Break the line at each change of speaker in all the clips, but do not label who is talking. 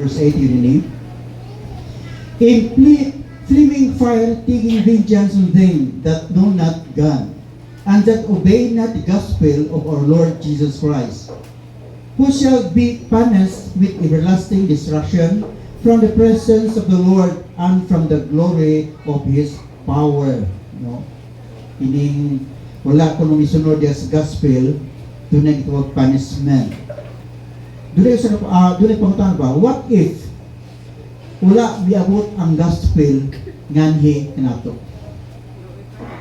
verse 8, yun ini. In flaming fire, taking vengeance on them that know not God, and that obey not the gospel of our Lord Jesus Christ, who shall be punished with everlasting destruction from the presence of the Lord and from the glory of His power. No? Ining wala ko nung isunod sa gospel, doon na ito punishment. Doon ay pangutan ba, what if wala biabot ang gospel nganhi kanato?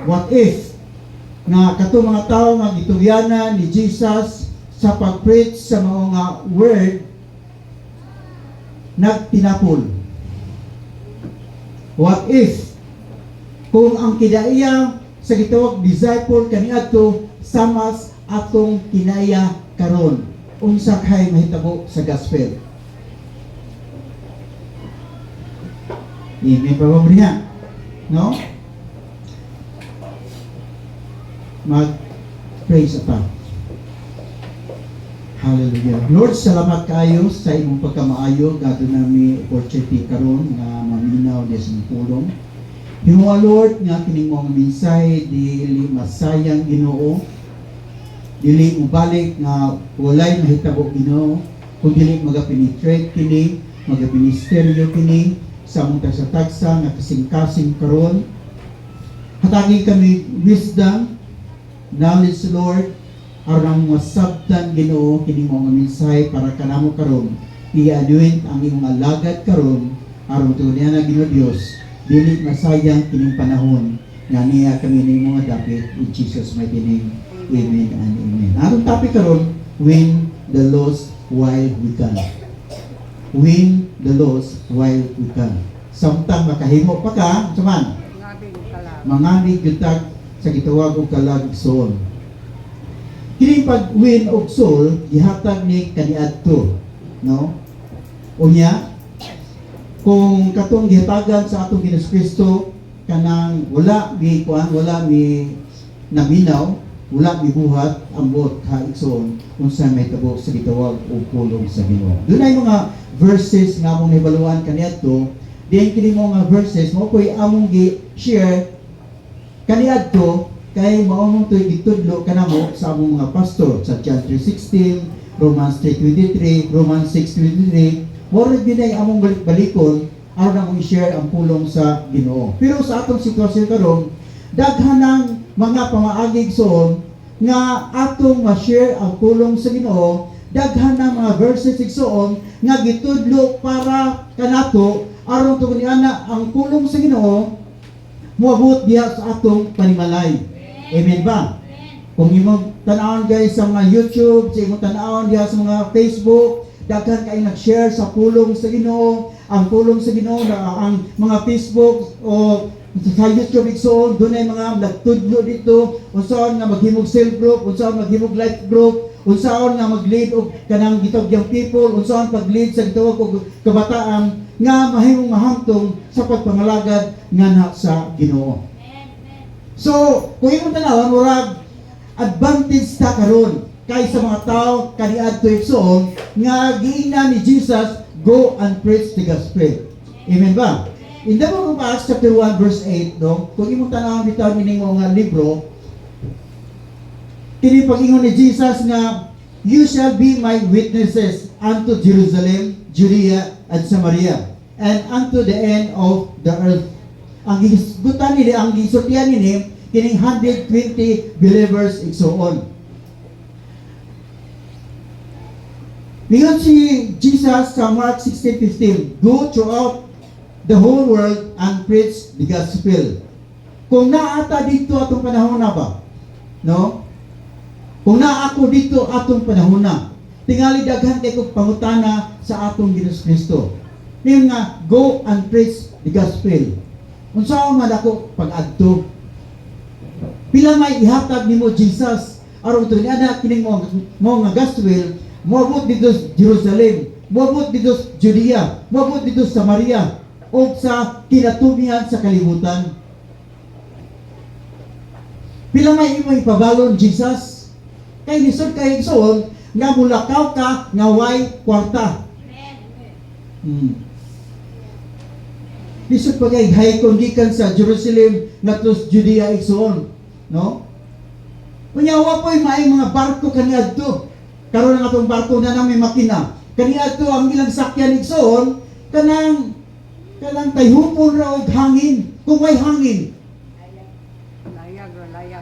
What if nga kato mga tao nga gitugyana ni Jesus sa pag-preach sa mga word nagtinapol? What if kung ang kidaiya sa gitawag disciple kaniadto samas atong kinaya karon, unsa kay mahitabo sa gospel? May pababrihan, no? Mag-praise pa. Hallelujah. Lord, salamat kayo sa imong pagkamaayo. Gado nami opportunity karon nga maminaw sa pulong. Hinuwa Lord nga kining mga mensahe dili masayang Ginoo. Dili ubalik nga walay mahitabo Ginoo. Kung dili magapenetrate kini, magaministeryo kini sa among tagsa-tagsa nga kasing-kasing karon. Hatagi kami wisdom, knowledge Lord, aron masabtan Ginoo kini mga mensahe para kanamo karon. I-anoint ang imong alagad karon aron tungod na Ginoo Dios. Dili masayang kining panahon nga niya kami ning mga dapit in Jesus mighty name. Amen and amen. Aron topic karon, win the lost while we can. Win the lost while we can. Samtang makahimo pa ka, saman. Mangabig gyutag sa gitawag og kalag soul. Kining pag-win og soul gihatag ni kaniadto, no? Unya kung katong gihatagan sa atong Ginoong Kristo kanang wala mi kuan, wala mi naminaw, wala mi buhat ang buot kaigsoon unsa may tabo sa gitawag og pulong sa Ginoo. Dunay mga verses nga among nahibaluan kaniadto, diin kini mga verses mo koy among gi-share kaniadto kay mao mong tuy gitudlo kanamo sa among mga pastor sa John 3:16, Romans 3:23, Romans 6:23. Moro ginay among balik-balikon aron among i-share ang pulong sa Ginoo. Pero sa atong sitwasyon karon, daghan ng mga pamaagig soon nga atong ma-share ang pulong sa Ginoo, daghan ng mga verses igsoon nga gitudlo para kanato aron tungod niana ang pulong sa Ginoo moabot diha sa atong panimalay. Amen ba? Kung imong tan-awon guys sa mga YouTube, sa imong tan-awon diha sa mga Facebook, daghan kay nag-share sa pulong sa Ginoo. Ang pulong sa Ginoo na ang mga Facebook o sa YouTube igsoon, dunay mga nagtudlo dito, unsaon nga maghimog cell group, unsaon maghimog life group, unsaon nga mag-lead og kanang gitugyang people, unsaon pag-lead sa gitawag og kabataan nga mahimong mahangtong sa pagpangalagad nga sa Ginoo. So, kung imong tanawon murag advantage ta karon kay sa mga tao kaniadto igsoon nga giingnan ni Jesus, go and preach the gospel. Amen ba? In the book of Acts chapter 1 verse 8, no, kung imong tanawon bitaw nining mga libro, kini pag-ingon ni Jesus nga, you shall be my witnesses unto Jerusalem, Judea, and Samaria, and unto the end of the earth. Ang gisgutan nila, ang gisultihan nila, kining 120 believers igsoon. Mingon si Jesus sa Mark 16:15, go throughout the whole world and preach the gospel. Kung naata dito atong panahon na ba? No? Kung naa ako dito atong panahon na, tingali daghan kay kog pangutana sa atong Ginoong Kristo. Ngayon nga, go and preach the gospel. Unsaon man ako pag-adto? Pila may ihatag nimo Jesus aron to niana kining mo nga gospel, moabot dito sa Jerusalem, moabot dito sa Judea, moabot dito sa Samaria, o sa kinatumihan sa kalibutan. Pila may imo ipabalon Jesus? Kay lisod kay igsoon nga mulakaw ka nga way kwarta. Lisod pa kay haykon gikan sa Jerusalem ngadto Judea igsoon, no? Kunyawa po may mga barko kaniadto. Karon ang atong barko na may makina. Kaniadto ang ilang sakyan igsoon kanang tayhupon ra og hangin. Kung may hangin,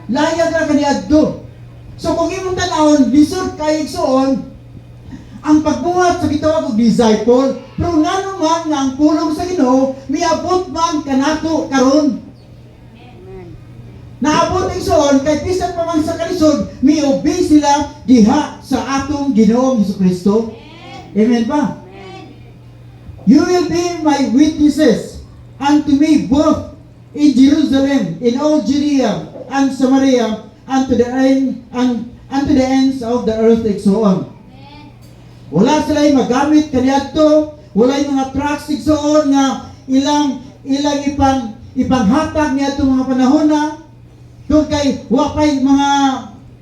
layag ra kaniadto. So kung imong tan-awon lisod kay igsoon ang pagbuhat sa gitawag og disciple, pero ngano man nga ang pulong sa Ginoo miabot man kanato karon. Naabot igsoon kay bisan pa man sa kalisod miobey sila diha sa atong Ginoong Hesukristo. Amen ba? You will be my witnesses unto me both in Jerusalem, in all Judea and Samaria, unto the ends of the earth, igsoon. Wala sila'y magamit kaniadto, wala'y mga trucks igsoon nga ilang ipanghatag niadto mga panahon na. Kung kay wapay mga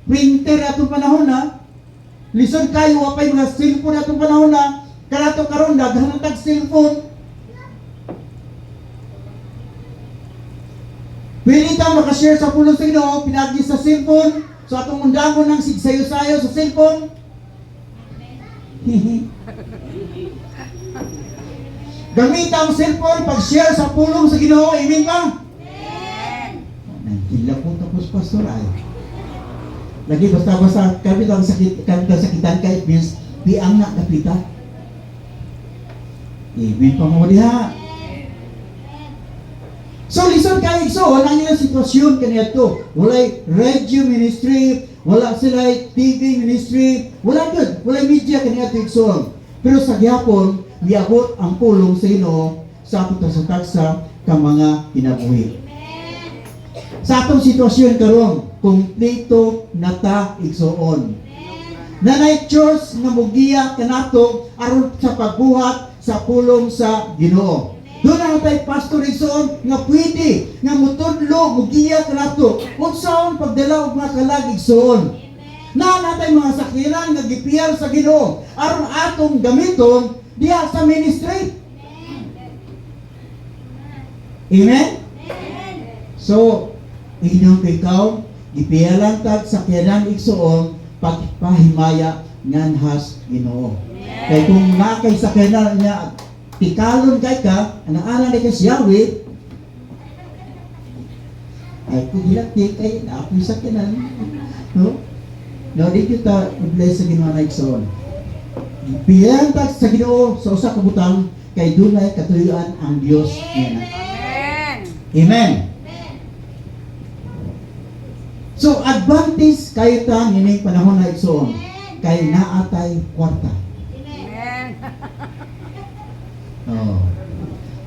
printer atong panahon na, lisod kayo wapay mga cellphone atong panahon na, kanato karon daghan tag cellphone. Pwede ta makashare sa pulong sa Ginoo pinagi sa cellphone, so atong undangon ng sigsayo-sayo sa cellphone. Gamit ang cellphone pag-share sa pulong sa Ginoo. Amen ba? Nagkila po tapos pastor ay. Lagi basta-basta kami lang sakitan ka, it means piang na kapita. Amen pa mo diha. So listen kayo igsoon ang ilang sitwasyon kaniadto. Walay radio ministry, wala sila TV ministry, wala good, wala media kaniadto igsoon. Pero sa gihapon miabot ang pulong sa Ginoo sa atong tagsa ka mga kinabuhi. Sa atong sitwasyon karon, kumpleto na ta igsoon. Nanay church nga mugiya kanato aron sa pagbuhat sa pulong sa Ginoo. Doon ang tayo pastor igsoon nga pwede nga mutudlo mugiya kanato unsaon pagdala og mga kalag igsoon. Na natay mga sakiran nga gipiyar sa Ginoo aron atong gamiton diha sa ministry. Amen? So, inyong ikaw gipiyalan tag sakyanan igsoon pagpahimaya nganhas Ginoo. Kay kung nakay sakyanan niya tikalon kay ka, ana-ana ni kay Yahweh, ay kung hilati kay naapoy sakyanan, no? No, di kita i-bless sa Ginoo na igsoon. Ipiyan tag sa Ginoo sa usa ka butang kay dunay katuyoan ang Dios niya. Amen. So advantage kayo ta nining panahon na igsoon kay naatay kwarta. Oh.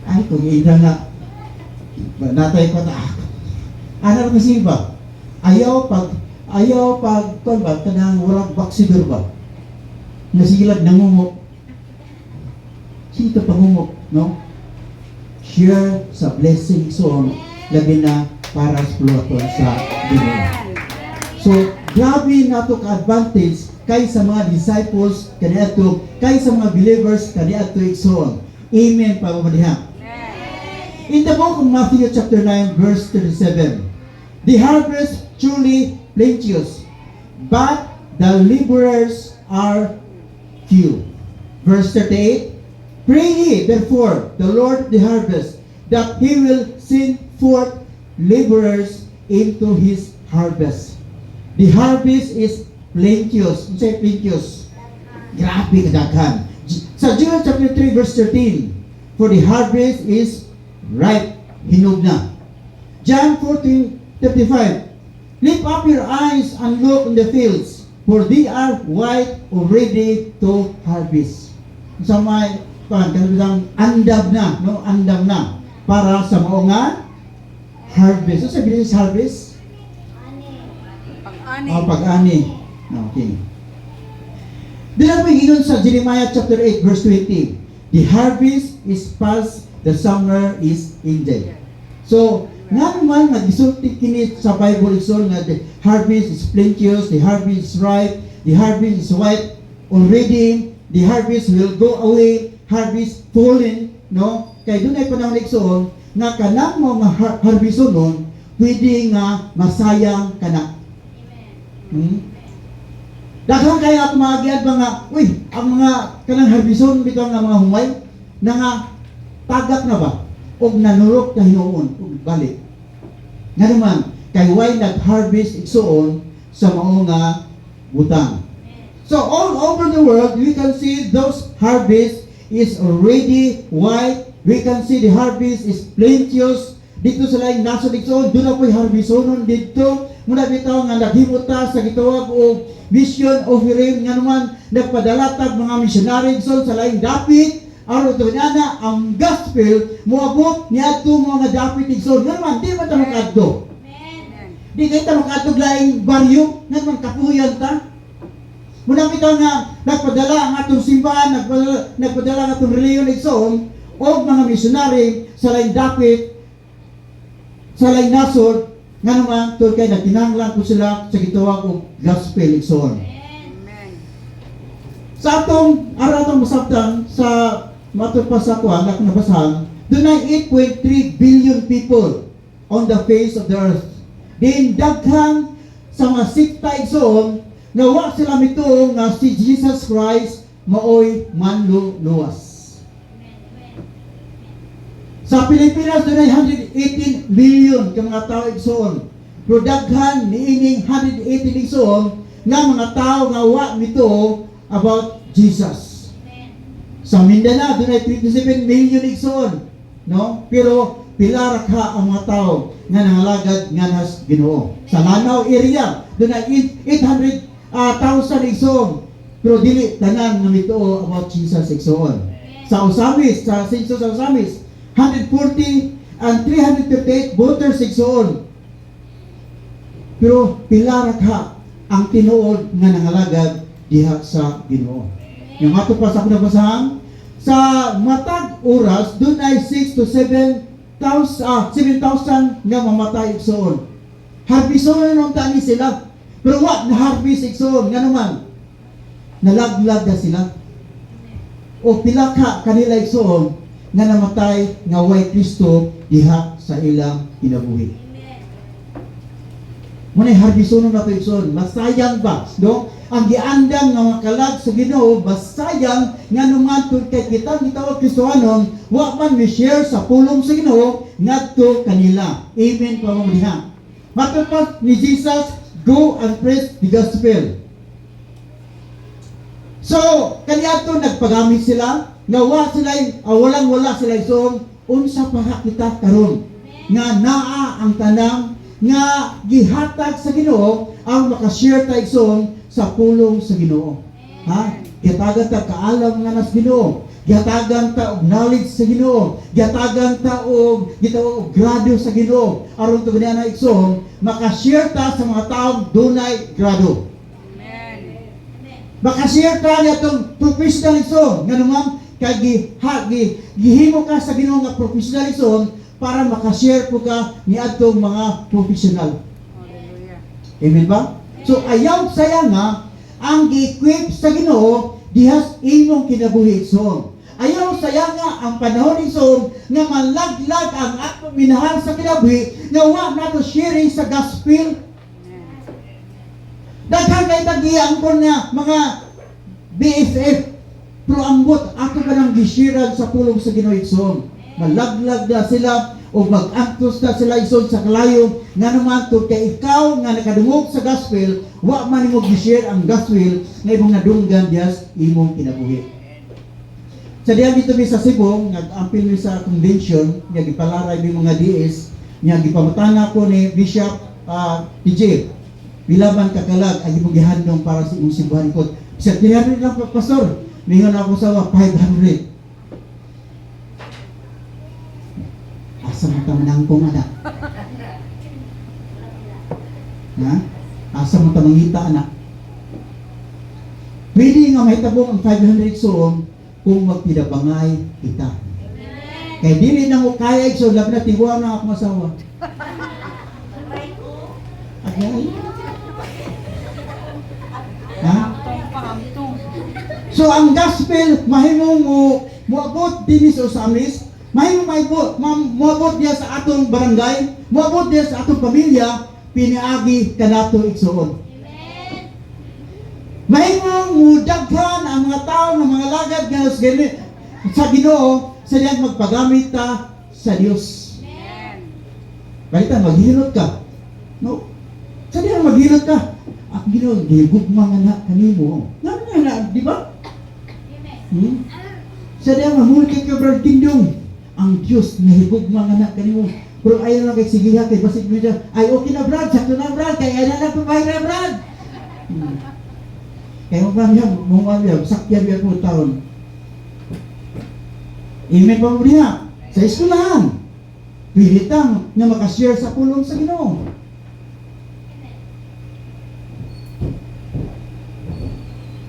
Ay kung ina na natay kwarta. Ano kasi ba? Ayaw pag kon ba kanang warag baksidor ba? Nasilag nangungok. Sino pangungok, no? Share sa blessing igsoon labi na para sa puluton sa Ginoo. So, grabe nato ka-advantage kay sa mga disciples kaniadto, kay sa mga believers kaniadto igsoon. Amen pa mo diha. In the book of Matthew chapter 9 verse 37, the harvest truly plenteous, but the laborers are few. Verse 38, pray ye therefore the Lord of the harvest, that He will send forth laborers into His harvest. The harvest is plenteous. Ano say plenteous? Grabe kadaghan. Sa John chapter 3 verse 13, for the harvest is ripe, hinog na. John 14:35, lift up your eyes and look in the fields, for they are white already to harvest. Sa may kanang andam na, no? Andam na para sa mao nga harvest. So sabi sa harvest? Pag-ani. Pag-ani. Okay. Dila pa hinon sa Jeremiah chapter 8 verse 20. The harvest is past, the summer is ended. So, nga naman nag-isulti kini sa Bible igsoon nga the harvest is plenteous, the harvest is ripe, the harvest is white already, the harvest will go away, harvest fallen, no? Kay dunay panahon igsoon nga kanang mo nga harbisonon pwede nga masayang kana. Daghang kaya ako maagian ba nga, uy, ang mga kanang harbison bitaw nga mga humay na nga tagak na ba og nanurok na hinuon ug balik. Nga naman kay why nag-harvest igsoon sa mao nga butang. So all over the world, we can see those harvest is already white. We can see the harvest is plenteous. Dito sa laing nasod igsoon, doon na po'y harbisonon dito. Muna bitaw nga naghimuta sa gitawag o mission offering nga naman nagpadalatag mga missionary igsoon sa laing dapit. Aron to na ang gospel moabot niadto mga dapit igsoon. Nga naman di man ta makadto. Di kita makadto laing baryo, nga naman kapuyan ta. Muna bitaw nga nagpadala ang atong simbahan, nagpadala ang atong reliyon igsoon o mga missionary sa laing dapit, sa laing nasod, nga naman to kay nagkinahanglan ko sila sa gitawag og gospel igsoon. Sa atong atong masabtan sa matud pa sa kuan akong nabasahan, dunay 8.3 billion people on the face of the earth. Din daghang sa mga sikta igsoon nga wa sila mituong nga si Jesus Christ maoy manluluwas. Sa Pilipinas dunay 118 million ka mga tawo igsoon. Pero daghan niining 118 igsoon nga mga tawo nga wa mituo about Jesus. Sa Mindanao dunay 27 million igsoon, no? Pero pila ra ka ang mga tawo nga nangalagad nga nas Ginoo. Sa Lanao area dunay 800,000 igsoon. Pero dili tanan nga mituo about Jesus igsoon. Sa Osamis, sa senso sa Osamis 140 and 338 voters igsoon. Pero pila ra ka ang tinuod nga nangalagad diha sa Ginoo. Yung ato pa sa kinabasahan, sa matag oras dunay 6 to 7,000 nga mamatay igsoon. Harbisonon nung tani sila. Pero wa na harvest igsoon nga naman nalaglag na sila. O pila ka kanila igsoon nga namatay nga way Kristo diha sa ilang kinabuhi. Munay harbisonon na to igsoon, masayang ba, no? Ang giandam nga mga kalag sa Ginoo, masayang nga naman tud kay kita gitawag Kristohanon, wa man mi-share sa pulong sa Ginoo ngadto kanila. Amen pa mo diha. Matapos ni Jesus, go and preach the gospel. So, kaniadto nagpagamit sila, nga walang-wala sila igsoon, unsa pa kita karon nga naa ang tanang nga gihatag sa Ginoo ang makashare ta igsoon sa pulong sa Ginoo. Ha? Gihatagan ta kaalam nga nas Ginoo. Gihatagan ta og knowledge sa Ginoo. Gihatagan ta og gitawag og grado sa Ginoo. Aron to ganina igsoon, makashare ta sa mga taong dunay grado. Amen. Makashare ta nitong professional igsoon nga naman kay gihimo ka sa Ginoo nga professional igsoon para makashare po ka ni adtong mga professional. Hallelujah. Amen ba? So ayaw saya nga ang gi-equip sa Ginoo dihas imong kinabuhi igsoon. Ayaw saya nga ang panahon igsoon nga malaglag ang atong minahal sa kinabuhi nga wa nato sharing sa gospel. Daghang kay tagiangkon nga mga BFF pero ambot ato ba nang gishiran sa pulong sa Ginoo igsoon. Malaglag na sila o mag-actos na sila igsoon sa kalayo nga naman to kay ikaw nga nakadungog sa gospel wa man imo gi-share ang gospel nga imong nadunggan diyas imong kinabuhi. Sa diyan dito mi sa Cebu nag-ampil mi sa convention nga gipalaray mi mga DS nga gipamatana ko ni Bishop TJ pila man kakalag ang imong gihandom para sa imong simbahan ko. Sa 300 lang pastor mingon ako sa 500. Asa mo tamanang kong anak? Ha? Asa mo tamangita anak? Pwede nga mahitabong ang 500 igsoon kung magpidabangay kita. Kaya dili na mo kaya igsoon, labi na tibuan na akong asawa. Agay? Ha? So ang gospel mahimong mo moabot din sa Osamis, moabot niya sa atong barangay, moabot niya sa atong pamilya, piniagi kanato igsuon. Mahimong mudaghan ang mga tao ng mga lagad nga sa Ginoo sa diyan magpagamit ta sa Dios. Balita maghilot ka. No? Sa diyan maghilot ka. Ang Ginoo gigugma nga na kanimo. Ngano na, di ba? Sa diyan mamulkit ka brad Kingdom. Ang Dios nahigugma nga na kanimo. Pero ayaw lang kay sigiha kay basig mo dyan. Ay okay na brad, sakto na brad, kaya na pabay na brad. Kaya mga sakyan biya po taon. Amen pa mo niya. Sa eskwelahan. Pilitang na makashare sa pulong sa Ginoo.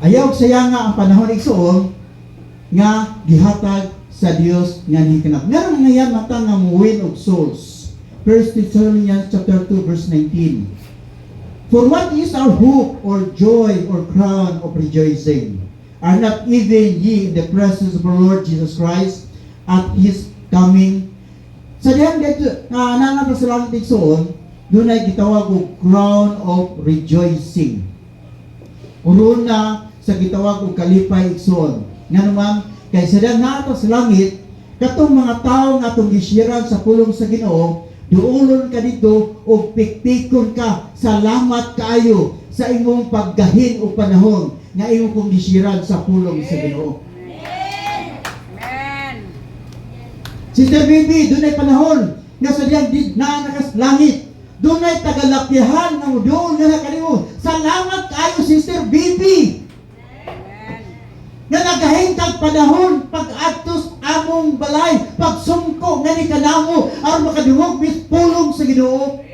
Ayaw saya nga ang panahon igsuon nga gihatag sa Dios nga hikanap. Ngayon nga yan mata nga win of souls. 1 Thessalonians chapter 2 verse 19. For what is our hope or joy or crown of rejoicing? Are not even ye in the presence of our Lord Jesus Christ at His coming? Sa diyan dito, nangat sa langit igsoon, doon ay gitawag og crown of rejoicing. Uron na sa gitawag og kalipay igsoon. Nga naman, kay sa diyan nato sa langit, katong mga tao nga atong gishiran sa pulong sa Ginoo, duolon ka dito o pikpikon ka, salamat kaayo sa imong paggahin o panahon nga imong kong gisiran sa pulong sa Ginoo.
Amen.
Sister Bibi, doon ay panahon nga sa diyan na nakas langit. Doon ay tagalapyahan ng doon nga na kanimo. Salamat kaayo Sister Bibi. Nga nagahintag panahon pag-atos among balay, pagsumko nga ni kanamo aron makadungog bis pulong sa Ginoo.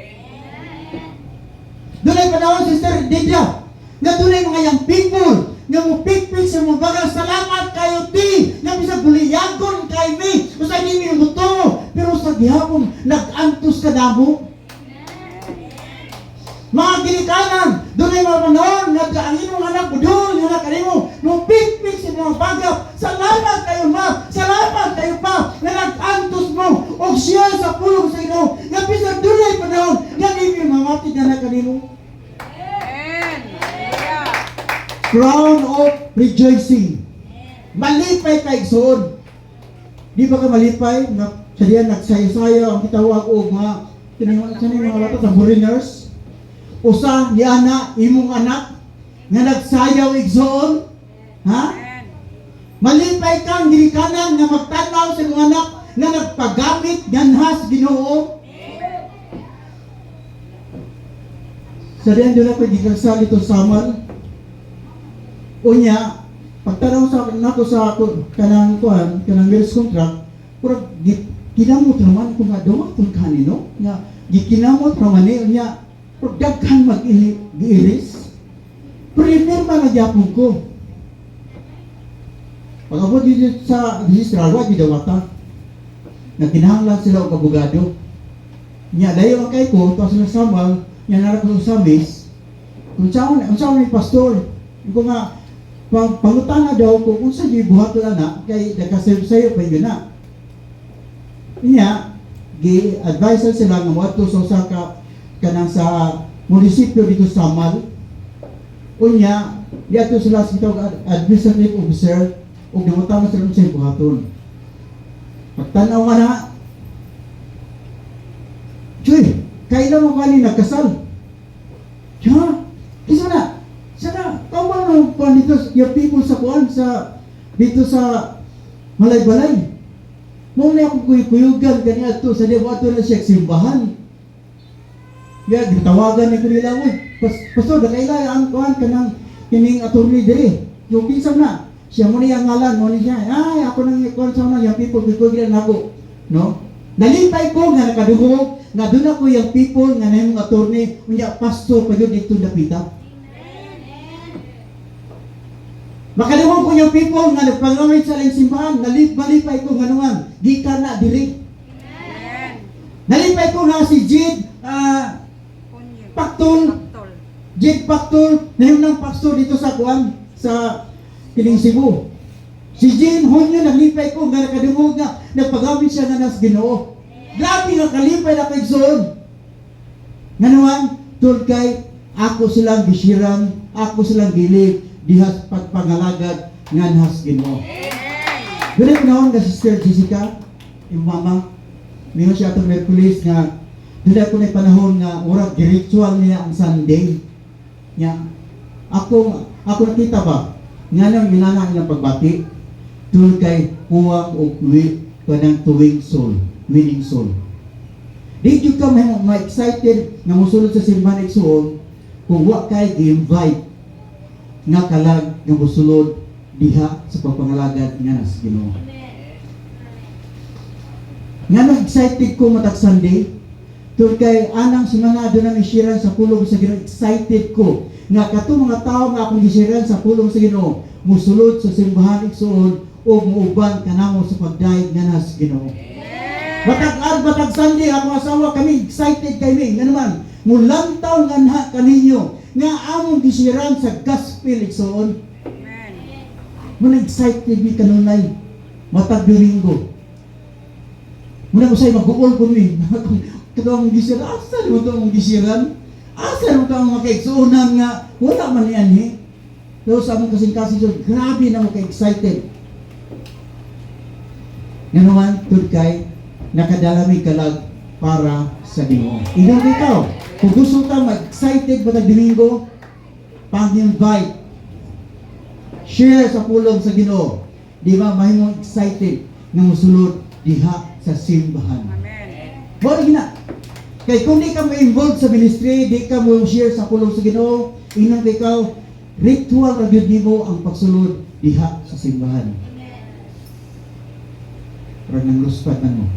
Doon ay panahon Sister Didya nga doon ay mga young people nga mupikpik sa mga bagal. Salamat kayo ti nga bisag buliyagon kay mi usa ni mi muto pero sa gihapon nag-antos ka namo. Mga ginikanan, doon ay mga panahon nga ang inyong anak budol nga kanimo nung pikpik sa mga bagap. Salamat kayo ma, salamat kayo pa nga nag-antos mo o siya sa pulong sa Ginoo nga bisag doon ay panahon nga nimi mamati na kanimo.
Amen.
Crown of rejoicing. Malipay kay igsoon. Di ba ka malipay nga sa diyan nagsayo-sayo ang kitawag og mga kinahanglan sa mga bata sa foreigners. Usa ni ana imong anak nga nagsayaw igsoon, ha? Malipay kang ginikanan nga magtanaw sa imong anak nga nagpagamit ganhas Ginoo. Sa diyan doon ako gigasal ito samal. Unya, pagtanaw sa nako sa kanang marriage contract, pura kinamot naman kung nga daw kung kanino nga gikinamot naman niya. Daghan mag-iiris. Primer na gyapon ko. Pag-abot dito sa registrar, wag gidawata. Nagkinahanglan sila og abogado. Nya dayo ang kay ko, tapos na sambal, nya nara ko sa Samis. Kung saan ni pastor, ko nga pangutana daw ko kung sa gibuhat na kay nagkasayo pa yun na. Nya gi-advise sila nga moadto sa usa ka kanang sa munisipyo dito sa Samal. Unya, diato sila sa administrative officer o namutama sila sa buhaton. Pagtanaw nga na, Joy, kailan mo kani nagkasal? Diya, isa na, sana, kawan mo pa dito, your people sa kuan, dito sa Malay-Balay. Muna akong kuyugan kanya ito, sa diwa ito na siya simbahan. Ya, gitawagan ni kanila mo. Pastor, dakaila ang kuan kanang kining attorney diri. Yung pinsam na. Siya mo niya ngalan mo niya. Ay, ako nang kuan sa mga yung people ko gila nako. No? Nalipay ko nga nakadungog nga doon ako yung people nga nahimong attorney unya pastor pa yun dito dapita. Makadungog ko yung people nga nagpangamit sa lang simbahan. Nalipay ko nga naman. Gikan na diri. Nalipay ko nga si Jid Paktol, Jake Paktol, na yung ng pastor dito sa Kuan, sa Kiling Cebu. Si Jean Honyo, naglipay ko, nga nakadungog nga, nagpagamit siya nga nas Ginoo. Grabe nga kalipay na kay Zon. Nga naman, tol kay, ako silang gisiran, ako silang gilig, dihas pagpangalagad, nga nas Ginoo. Ganun naman nga Sister Jessica, yung mama, mingon siya itong Merkulis nga, doon ako na panahon nga, oras, ritual niya ang Sunday. Nga, ako nakita ba, nga nang ginana nilang pagbati, tol kay huwag o kanang tuwing soul, winning soul. Di jud ka ma-excited nga mosulod sa simbahan igsoon kung wa kay gi-invite nga kalag nga mosulod diha sa pagpangalagad nga nas Ginoo. Nga nang excited ko matag Sunday, tol kay anang simana do nang isiran sa pulong sa Ginoo, excited ko nga katong mga tawo nga akong gisiran sa pulong sa Ginoo mosulod sa simbahan igsoon o muuban kanamo sa pagdaig nga nas Ginoo. Batag Sunday ako asawa kami excited kami nga naman mulantaw nga na kaninyo nga among gisiran sa gospel igsoon. Muna excited mi kanunay matag Domingo. Muna ko say mag-uol ko mi katong gisiran asa mo to ang gisiran asa mo to ang makaigsuonan nga wala man yan pero sa among kasing-kasing so grabe na mo ka-excited. Nga naman, kay nakadalami kalag para sa Ginoo. Ikaw ikaw, kung gusto ka mag-excited batag Domingo, pang-invite, share sa pulong sa Ginoo. Di ba, mahimong excited na musulod diha sa simbahan.
Amen.
Bawal gina. Kaya kung di ka ma-involved sa ministry, di ka mo share sa pulong sa Ginoo, inang ikaw, ritual ra gyud nimo ang pagsulod diha sa simbahan. Para nang luspat man mo.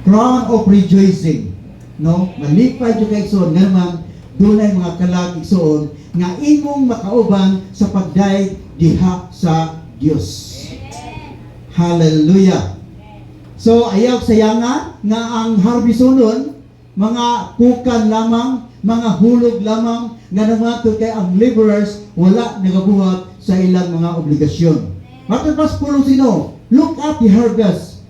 Crown of rejoicing. No? Malipay yung kaigsoon. Nga naman, doon ay mga kalag igsoon nga imong makauban sa pagdaig diha sa Dios. Hallelujah. So, ayaw sayanga nga ang harbisonon, mga pukan lamang, mga hulog lamang, nga naman kay ang laborers wala nagabuhat sa ilang mga obligasyon. Matapos pulong sino, look at the harvest,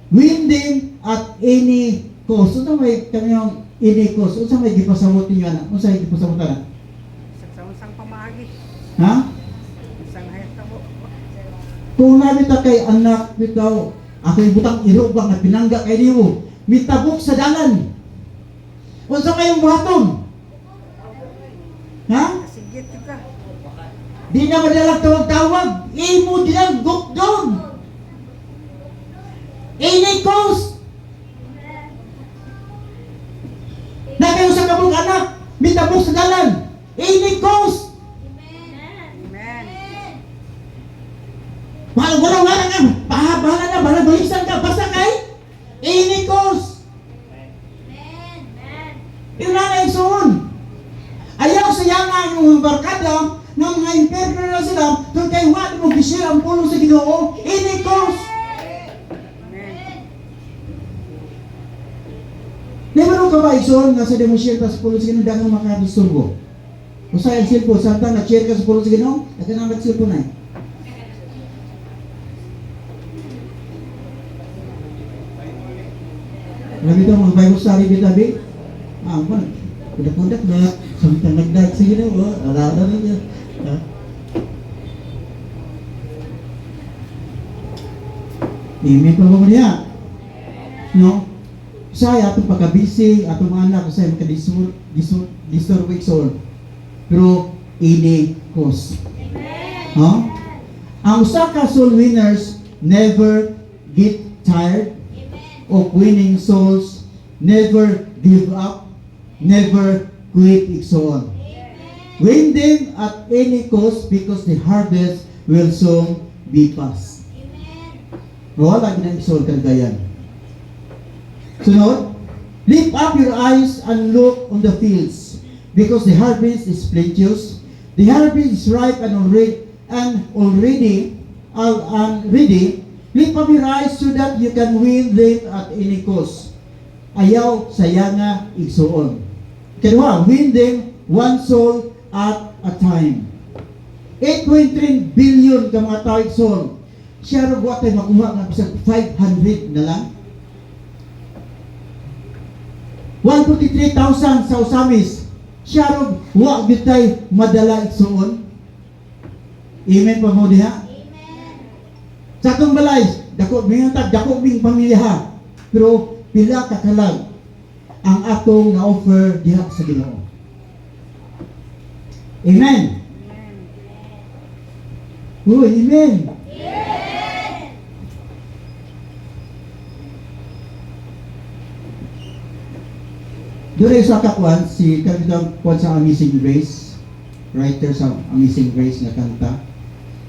winding at any cost. Unsa may kanyang any cost? Unsa may gipasabot niyo ana? Unsa may gipasabot ana?
Sang pamagi.
Ha?
Sang hayat tabo.
Kung nabita kay anak bitaw, ako ibutang iro ba nga pinangga kay nimo, mitabok sa dalan. Unsa kayong buhaton? Ha?
Sigit ka.
Di na madalang tawag-tawag, imo dilang gukdon. Any cost. Na kayo sa kabong anak, mitabok sa dalan. Any cost.
Amen.
Wala nga, bahala na, balisan ka, basta kay any cost. Yun na igsoon. Ayaw sayang yung barkada ng mga imperno na sila kung kayo wala mo gisir ang pulong sa Ginoo, any cost. Never ka ba igsoon nga sa demonstrate sa pulong sa Ginoo dagang makadisturbo? Usay ang cellphone, santa na-share ka sa pulong sa Ginoo, at ka na cellphone na Lagi ito mga Bible study bitabi. Man, kudak-kudak na samtang nagdag sige na, ala-ala na niya. Ha? Imi pa mo niya. No? Saya atong pagkabisi, atong mga anak, saya makadisturb igsoon. Pero, ini cause. Ha? Ang usa ka soul winners never get tired of winning souls, never give up, never quit igsoon. Win them at any cost because the harvest will soon be past. Wala ginang igsoon kagayan. Sunod, lift up your eyes and look on the fields because the harvest is plenteous. The harvest is ripe and already. Lift up your eyes so that you can win them at any cost. Ayaw sayanga igsoon. Kedua, win them one soul at a time. 8.3 billion ka mga tao igsoon. Siya ro wa tay makuha nga bisag 500 na lang. 143,000 sa usamis. Siya ro wa gyud tay madala igsoon. Amen pa mo diha. Sa atong balay, dako ming pamilya. Pero pila ka kalag ang atong na-offer diha sa Ginoo. Amen. Oh, amen. Doon sa kakwan, si Kapitang Kwan sa Amazing Grace, writer sa Amazing Grace na kanta,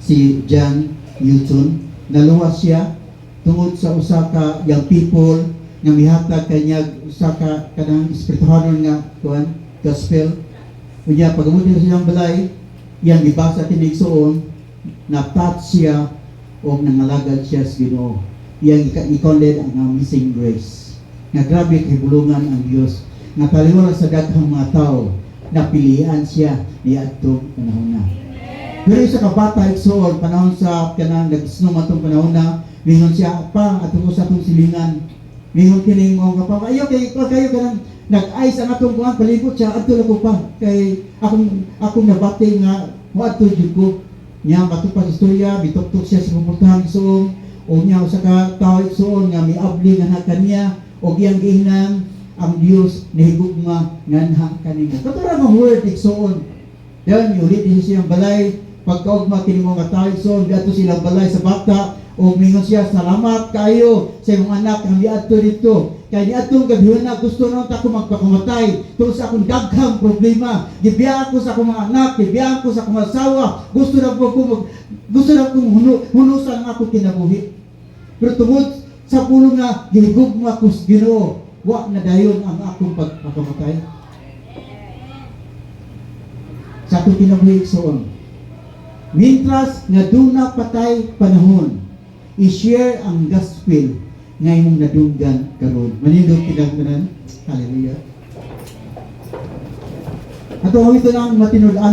si John Newton, naluwas siya tungod sa usa ka young people nga mihatag kanyag usa ka kanang espirituhanon nga kuan gospel. Unya pagamot niya siyang balay, yang gibasa tinig suon, na-touch siya o nangalagad siya sa Ginoo. Yang i-condemn ang Amazing Grace. Nga grabe kay bulungan ang Dios. Nga taliwala sa daghang mga tao, napilian siya ni adtong panahon na. Pero sa kabata igsoon panahon sa kanang nagisnom atong panahon na, mingon siya pa atong sa atong silingan. Mingon kining mga kapwa, ayo kayo kanang nag-ice ang atong kuan palibot siya adto lang ko pa kay akong nabati nga moadto jud ko. Nya matupad istorya, bitok-tok siya sa pupuntahan igsoon o nya usa ka tawo igsoon nga miabli nga kaniya og iyang giingnan ang Dios nahigugma nganha kanimo. Katura ang word igsoon. Yan ulit din siyang balay pagkaugma kini mga tawo igsoon diadto silang balay sa bata o mingon siya salamat kayo sa imong anak nga miadto dito. Kay niadtong gabihan na gusto na ta ko magpakamatay tungod sa akong daghang problema. Gibiyaan ko sa akong mga anak, gibiyaan ko sa akong asawa. Gusto na kong hunusan ang ako kinabuhi. Pero tungod sa pulong nga gihigugma ko sa Ginoo, wa na dayon ang akong pagpakamatay. Sa akong kinabuhi igsoon. Mintras nga duna patay panahon, i-share ang gospel nga imong nadunggan karon. Manindog kinagdanan. Hallelujah. Ato ito lang matinud-an